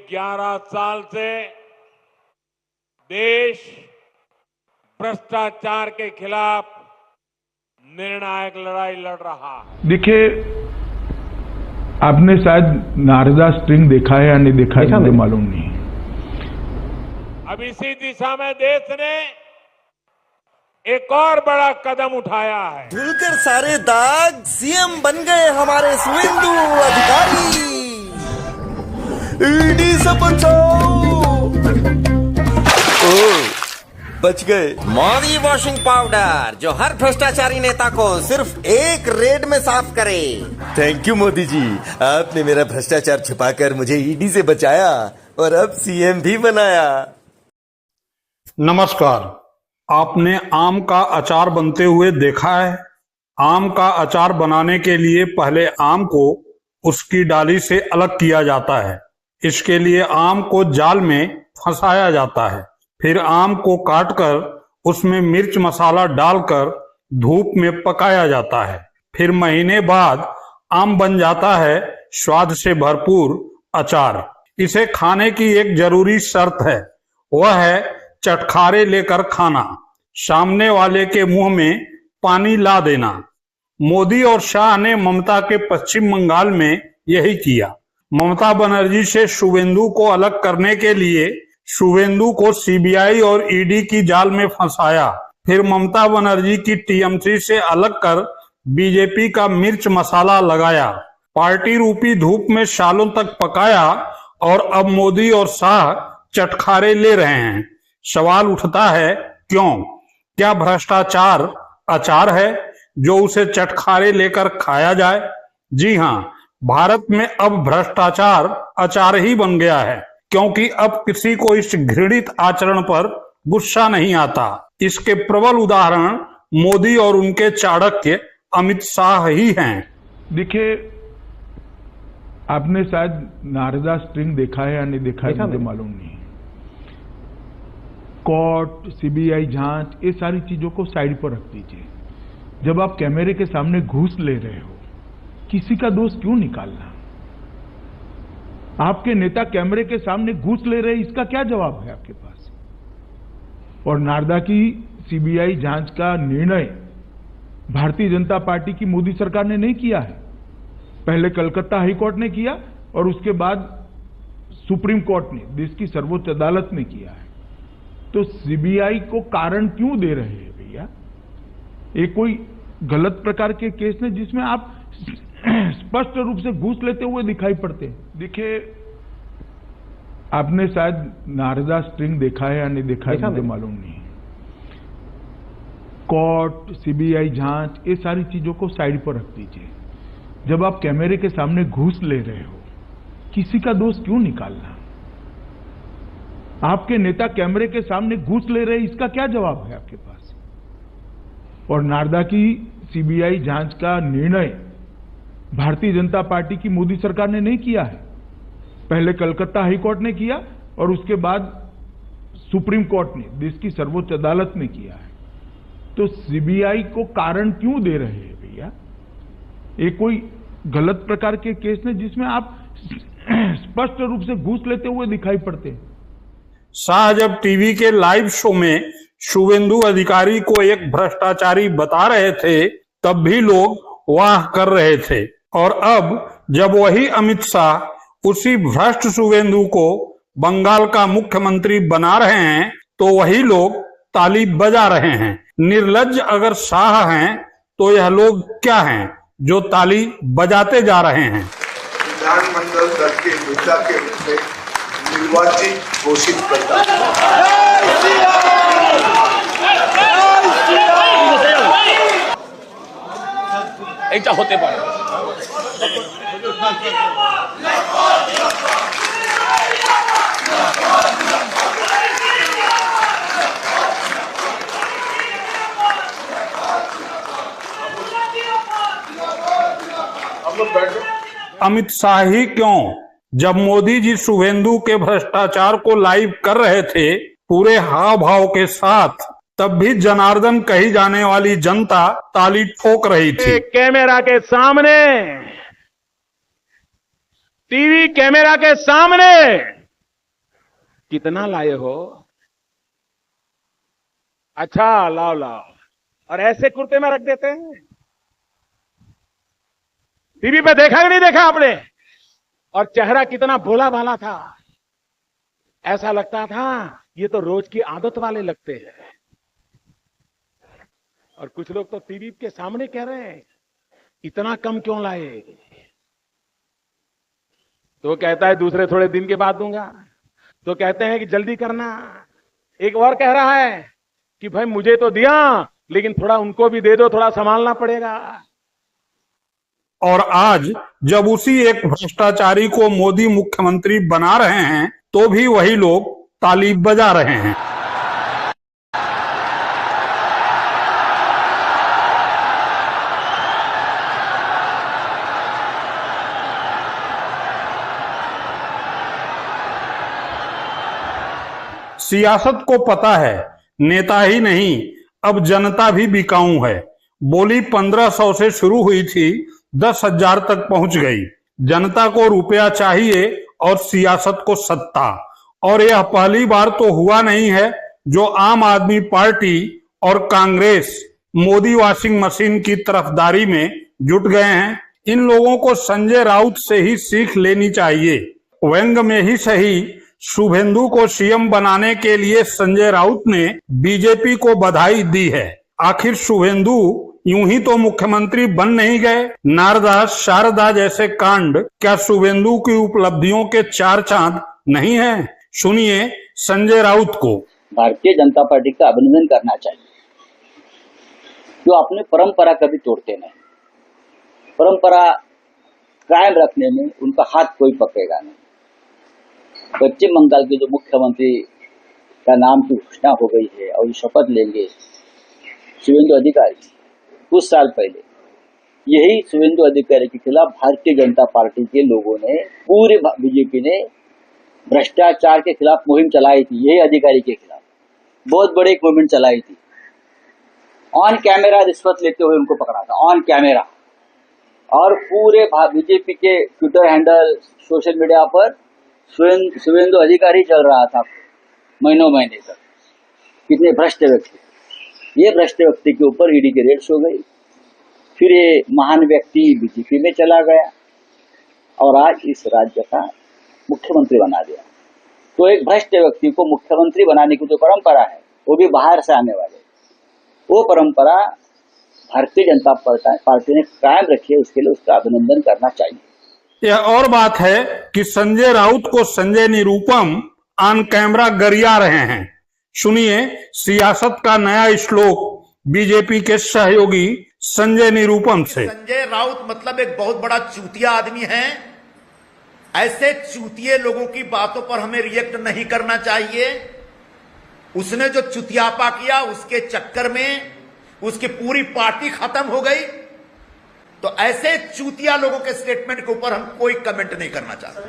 11 साल से देश भ्रष्टाचार के खिलाफ निर्णायक लड़ाई लड़ रहा है। देखिए, आपने शायद नारदा स्ट्रिंग देखा है या नहीं देखा है, मुझे मालूम नहीं। अब इसी दिशा में देश ने एक और बड़ा कदम उठाया है। धुलकर सारे दाग सीएम बन गए हमारे शुवेंदु अधिकारी। ईडी से बचाओ। बच गए। मोदी वॉशिंग पाउडर, जो हर भ्रष्टाचारी नेता को सिर्फ एक रेड में साफ करे। थैंक यू मोदी जी, आपने मेरा भ्रष्टाचार छुपाकर मुझे ईडी से बचाया और अब सीएम भी बनाया। नमस्कार। आपने आम का अचार बनते हुए देखा है? आम का अचार बनाने के लिए पहले आम को उसकी डाली से अलग किया जाता है। इसके लिए आम को जाल में फंसाया जाता है। फिर आम को काटकर उसमें मिर्च मसाला डालकर धूप में पकाया जाता है। फिर महीने बाद आम बन जाता है स्वाद से भरपूर अचार। इसे खाने की एक जरूरी शर्त है, वह है चटखारे लेकर खाना, सामने वाले के मुंह में पानी ला देना। मोदी और शाह ने ममता के पश्चिम बंगाल में यही किया। ममता बनर्जी से शुवेंदु को अलग करने के लिए शुवेंदु को सीबीआई और ईडी की जाल में फंसाया। फिर ममता बनर्जी की टीएमसी से अलग कर बीजेपी का मिर्च मसाला लगाया, पार्टी रूपी धूप में सालों तक पकाया और अब मोदी और शाह चटखारे ले रहे हैं। सवाल उठता है, क्यों? क्या भ्रष्टाचार अचार है जो उसे चटखारे लेकर खाया जाए? जी हाँ, भारत में अब भ्रष्टाचार अचार ही बन गया है, क्योंकि अब किसी को इस घृणित आचरण पर गुस्सा नहीं आता। इसके प्रबल उदाहरण मोदी और उनके चाणक्य अमित शाह ही हैं। देखिए, आपने शायद नारदा स्ट्रिंग देखा है या नहीं देखा है, मुझे मालूम नहीं। कोर्ट, सीबीआई जांच, ये सारी चीजों को साइड पर रख दीजिए। जब आप कैमरे के सामने घूस ले रहे हो, किसी का दोष क्यों निकालना? आपके नेता कैमरे के सामने घूस ले रहे, इसका क्या जवाब है आपके पास? और नारदा की सीबीआई जांच का निर्णय भारतीय जनता पार्टी की मोदी सरकार ने नहीं किया है। पहले कलकत्ता हाई कोर्ट ने किया और उसके बाद सुप्रीम कोर्ट ने, देश की सर्वोच्च अदालत ने किया है। तो सीबीआई को कारण क्यों दे रहे हैं भैया? ये कोई गलत प्रकार के केस ने जिसमें आप स्पष्ट रूप से घूस लेते हुए दिखाई पड़ते हैं। देखिए, आपने शायद नारदा स्ट्रिंग देखा है या नहीं देखा है, मुझे मालूम नहीं। कोर्ट, सीबीआई जांच, ये सारी चीजों को साइड पर रख दीजिए। जब आप कैमरे के सामने घूस ले रहे हो, किसी का दोष क्यों निकालना? आपके नेता कैमरे के सामने घूस ले रहे, इसका क्या जवाब है आपके पास? और नारदा की सीबीआई जांच का निर्णय भारतीय जनता पार्टी की मोदी सरकार ने नहीं किया है। पहले कलकत्ता हाई कोर्ट ने किया और उसके बाद सुप्रीम कोर्ट ने, देश की सर्वोच्च अदालत ने किया है। तो सीबीआई को कारण क्यों दे रहे हैं भैया? ये कोई गलत प्रकार के केस ने जिसमें आप स्पष्ट रूप से घूस लेते हुए दिखाई पड़ते हैं। शाह जब टीवी के लाइव शो में शुवेंदु अधिकारी को एक भ्रष्टाचारी बता रहे थे, तब भी लोग वाह कर रहे थे। और अब जब वही अमित शाह उसी भ्रष्ट शुवेंदु को बंगाल का मुख्यमंत्री बना रहे हैं, तो वही लोग ताली बजा रहे हैं। निर्लज्ज अगर शाह हैं, तो यह लोग क्या हैं जो ताली बजाते जा रहे हैं? विधानमंडल दल के नेता के रूप में निर्वाचित घोषित करता এটা হতে পারে। अमित शाह ही क्यों? जब मोदी जी शुवेंदु के भ्रष्टाचार को लाइव कर रहे थे पूरे हाव भाव के साथ, तब भी जनार्दन कही जाने वाली जनता ताली ठोक रही थी। कैमरा के सामने, टीवी कैमरा के सामने कितना लाए हो? अच्छा, लाओ लाओ। और ऐसे कुर्ते में रख देते हैं। टीवी पे देखा कि नहीं देखा आपने? और चेहरा कितना भोला भाला था। ऐसा लगता था ये तो रोज की आदत वाले लगते हैं। और कुछ लोग तो टीवी के सामने कह रहे हैं इतना कम क्यों लाए? तो कहता है दूसरे थोड़े दिन के बाद दूंगा। तो कहते हैं कि जल्दी करना। एक और कह रहा है कि भाई मुझे तो दिया लेकिन थोड़ा उनको भी दे दो, थोड़ा संभालना पड़ेगा। और आज जब उसी एक भ्रष्टाचारी को मोदी मुख्यमंत्री बना रहे हैं तो भी वही लोग ताली बजा रहे हैं। सियासत को पता है नेता ही नहीं अब जनता भी बिकाऊ है। बोली 1500 से शुरू हुई थी 10,000 तक पहुंच गई। जनता को रुपया चाहिए और सियासत को सत्ता। और यह पहली बार तो हुआ नहीं है जो आम आदमी पार्टी और कांग्रेस मोदी वॉशिंग मशीन की तरफदारी में जुट गए हैं। इन लोगों को संजय राउत से ही सीख लेनी चाहिए। व्यंग में ही सही शुभेंदु को सीएम बनाने के लिए संजय राउत ने बीजेपी को बधाई दी है। आखिर शुभेंदु यूं ही तो मुख्यमंत्री बन नहीं गए। नारदा शारदा जैसे कांड क्या शुभेंदु की उपलब्धियों के चार चांद नहीं है? सुनिए संजय राउत को। भारतीय जनता पार्टी का अभिनंदन करना चाहिए जो अपनी परंपरा कभी तोड़ते नहीं। परंपरा कायम रखने में उनका हाथ कोई पकड़ेगा नहीं। पश्चिम बंगाल के जो मुख्यमंत्री का नाम की घोषणा हो गई है और ये शपथ लेंगे शुभेंदु अधिकारी, कुछ साल पहले यही शुभेंदु अधिकारी के खिलाफ भारतीय जनता पार्टी के लोगों ने, पूरे बीजेपी ने भ्रष्टाचार के खिलाफ मुहिम चलाई थी। यही अधिकारी के खिलाफ बहुत बड़ी एक मुहिम चलाई थी। ऑन कैमरा रिश्वत लेते हुए उनको पकड़ा था, ऑन कैमरा। और पूरे बीजेपी के ट्विटर हैंडल, सोशल मीडिया पर शुभेंदु अधिकारी चल रहा था महीनों महीने तक। कितने भ्रष्ट व्यक्ति। ये भ्रष्ट व्यक्ति के ऊपर ईडी की रेड्स हो गई। फिर ये महान व्यक्ति बीजेपी में चला गया और आज इस राज्य का मुख्यमंत्री बना दिया। तो एक भ्रष्ट व्यक्ति को मुख्यमंत्री बनाने की जो परंपरा है वो भी बाहर से आने वाले, वो परंपरा भारतीय जनता पार्टी ने कायम रखी है। उसके लिए उसका अभिनंदन करना चाहिए। यह और बात है कि संजय राउत को संजय निरुपम ऑन कैमरा गरिया रहे हैं। सुनिए सियासत का नया श्लोक बीजेपी के सहयोगी संजय निरुपम से। संजय राउत मतलब एक बहुत बड़ा चूतिया आदमी है। ऐसे चूतिए लोगों की बातों पर हमें रिएक्ट नहीं करना चाहिए। उसने जो चुतियापा किया उसके चक्कर में उसकी पूरी पार्टी खत्म हो गई। तो ऐसे चूतिया लोगों के स्टेटमेंट के ऊपर हम कोई कमेंट नहीं करना चाहते।